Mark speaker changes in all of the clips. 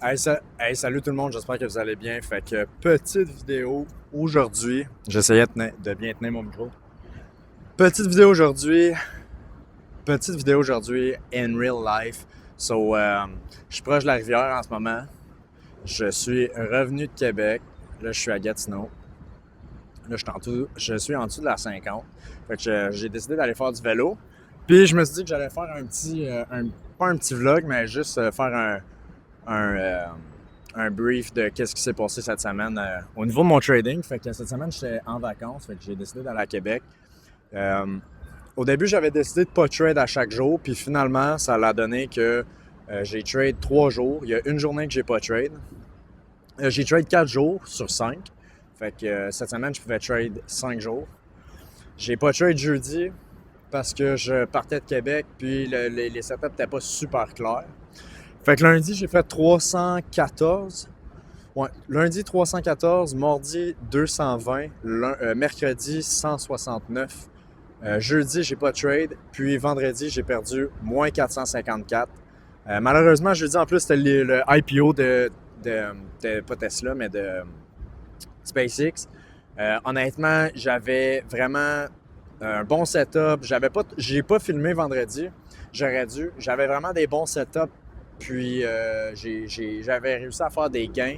Speaker 1: Salut tout le monde, j'espère que vous allez bien. Fait que petite vidéo aujourd'hui. J'essayais de bien tenir mon micro. Petite vidéo aujourd'hui. Petite vidéo aujourd'hui in real life. Je suis proche de la rivière en ce moment. Je suis revenu de Québec. Là, je suis à Gatineau. Là, je suis en dessous de la 50. Fait que j'ai décidé d'aller faire du vélo. Puis je me suis dit que j'allais faire un petit, pas un petit vlog, mais juste faire un, euh, un brief de qu'est-ce qui s'est passé cette semaine au niveau de mon trading. Fait que cette semaine, j'étais en vacances, fait que j'ai décidé d'aller à Québec. Euh, Au début, j'avais décidé de ne pas trade à chaque jour, puis finalement, ça l'a donné que j'ai trade 3 jours. Il y a une journée que j'ai pas trade. J'ai trade 4 jours sur 5. Fait que cette semaine, je pouvais trade 5 jours. J'ai pas trade jeudi parce que je partais de Québec, puis les setups n'étaient pas super clairs. Fait que lundi, j'ai fait 314. Ouais, lundi 314, mardi 220, mercredi 169, jeudi j'ai pas de trade, puis vendredi j'ai perdu moins 454. Malheureusement, jeudi en plus c'était le IPO de pas Tesla, mais de SpaceX. Honnêtement, j'avais vraiment un bon setup. J'ai pas filmé vendredi, j'aurais dû. J'avais vraiment des bons setups, puis j'avais réussi à faire des gains.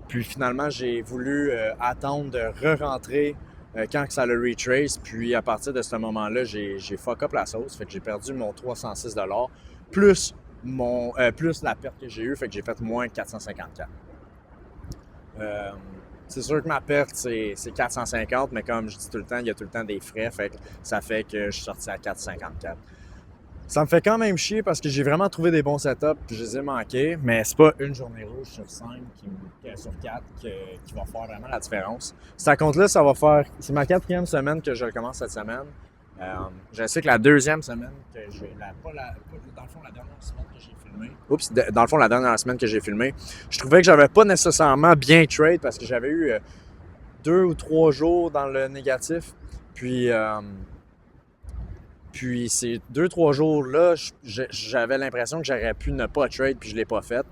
Speaker 1: Puis finalement, j'ai voulu attendre de re-rentrer quand que ça le retrace. Puis à partir de ce moment-là, j'ai fuck up la sauce. Fait que j'ai perdu mon 306 plus plus la perte que j'ai eue. Fait que j'ai fait moins 454. Euh, c'est sûr que ma perte, c'est 450, mais comme je dis tout le temps, il y a tout le temps des frais. Fait que ça fait que je suis sorti à 454. Ça me fait quand même chier parce que j'ai vraiment trouvé des bons setups puis je les ai manqués, mais c'est pas une journée rouge sur 5 sur 4 qui va faire vraiment la différence. Ça compte-là, ça va faire. C'est ma 4e semaine que je recommence cette semaine. Je sais que la 2e semaine que j'ai. Dans le fond, la dernière semaine que j'ai filmé. Dans le fond, la dernière semaine que j'ai filmé, je trouvais que j'avais pas nécessairement bien trade parce que j'avais eu 2 ou 3 jours dans le négatif. Puis ces 2-3 jours-là, j'avais l'impression que j'aurais pu ne pas trade, puis je ne l'ai pas fait.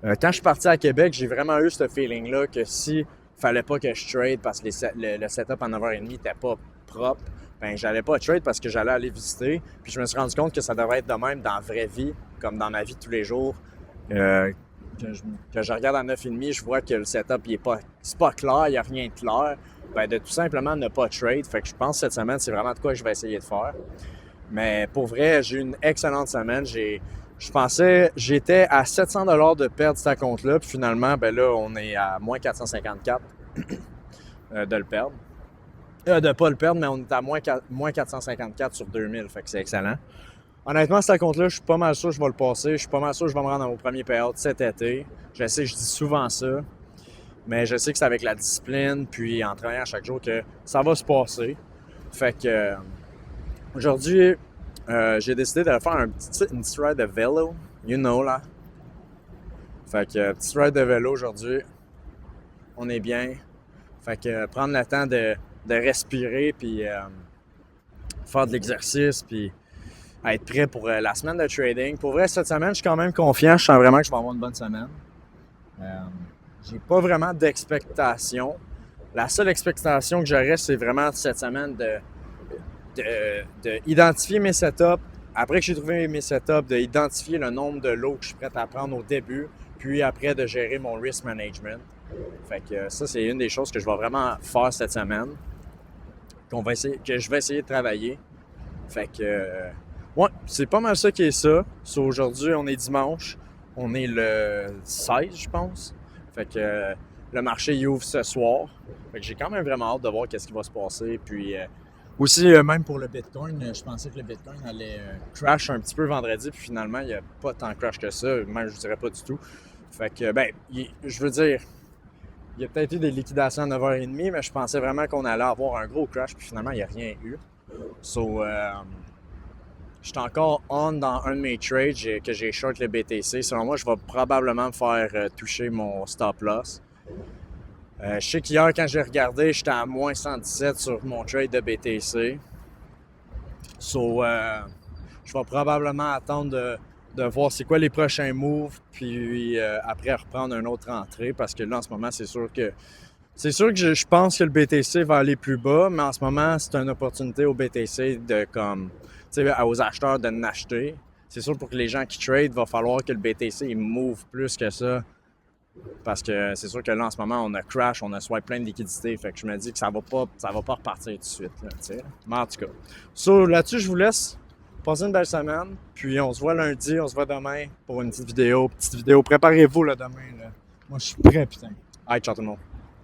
Speaker 1: Quand je suis parti à Québec, j'ai vraiment eu ce feeling-là que si fallait pas que je trade parce que le setup en 9h30 n'était pas propre, ben j'allais pas trade parce que j'allais aller visiter. Puis je me suis rendu compte que ça devrait être de même dans la vraie vie, comme dans ma vie de tous les jours. Euh, que je regarde à 9h30, je vois que le setup c'est pas clair, il n'y a rien de clair. Ben de tout simplement ne pas trade. Fait que je pense que cette semaine, c'est vraiment de quoi je vais essayer de faire. Mais pour vrai, j'ai eu une excellente semaine. Je pensais, j'étais à 700 de perdre ce compte-là, puis finalement, ben là, on est à moins 454 de le perdre. De pas le perdre, mais on est à moins 454 sur 2000, fait que c'est excellent. Honnêtement, ce compte-là, je suis pas mal sûr que je vais le passer. Je suis pas mal sûr que je vais me rendre à mon premier payout cet été. Je sais, je dis souvent ça, mais je sais que c'est avec la discipline, puis en travaillant chaque jour que ça va se passer. Fait que aujourd'hui, j'ai décidé de faire une petite ride de vélo. You know, là. Fait que, petite ride de vélo aujourd'hui. On est bien. Fait que, prendre le temps de respirer, puis faire de l'exercice, puis être prêt pour la semaine de trading. Pour vrai, cette semaine, je suis quand même confiant. Je sens vraiment que je vais avoir une bonne semaine. J'ai pas vraiment d'expectation. La seule expectation que j'aurais, c'est vraiment cette semaine d'identifier mes setups. Après que j'ai trouvé mes setups, d'identifier le nombre de lots que je suis prêt à prendre au début, puis après de gérer mon risk management. Fait que ça, c'est une des choses que je vais vraiment faire cette semaine, que je vais essayer de travailler. Fait que, ouais, c'est pas mal ça qui est ça. Aujourd'hui, on est dimanche. On est le 16, je pense. Fait que le marché il ouvre ce soir. Fait que j'ai quand même vraiment hâte de voir qu'est-ce qui va se passer. Puis aussi, même pour le Bitcoin, je pensais que le Bitcoin allait crash un petit peu vendredi. Puis finalement, il n'y a pas tant de crash que ça. Même, je dirais pas du tout. Fait que, ben, je veux dire, il y a peut-être eu des liquidations à 9h30, mais je pensais vraiment qu'on allait avoir un gros crash. Puis finalement, il n'y a rien eu. Je suis encore on dans un de mes trades que j'ai short le BTC. Selon moi, je vais probablement me faire toucher mon stop loss. Je sais qu'hier, quand j'ai regardé, j'étais à moins 117 sur mon trade de BTC. Je vais probablement attendre de voir c'est quoi les prochains moves, puis après reprendre une autre entrée, parce que là, en ce moment, c'est sûr que je pense que le BTC va aller plus bas, mais en ce moment, c'est une opportunité au BTC de comme, tu sais, aux acheteurs de n'acheter. C'est sûr pour que les gens qui trade, il va falloir que le BTC il move plus que ça. Parce que c'est sûr que là, en ce moment, on a crash, on a swipe plein de liquidités. Fait que je me dis que ça va pas repartir tout de suite. Là, mais en tout cas. Là-dessus, je vous laisse. Passez une belle semaine. Puis on se voit lundi, on se voit demain pour une petite vidéo. Préparez-vous là demain. Là. Moi, je suis prêt, putain. Allez, ciao tout le monde.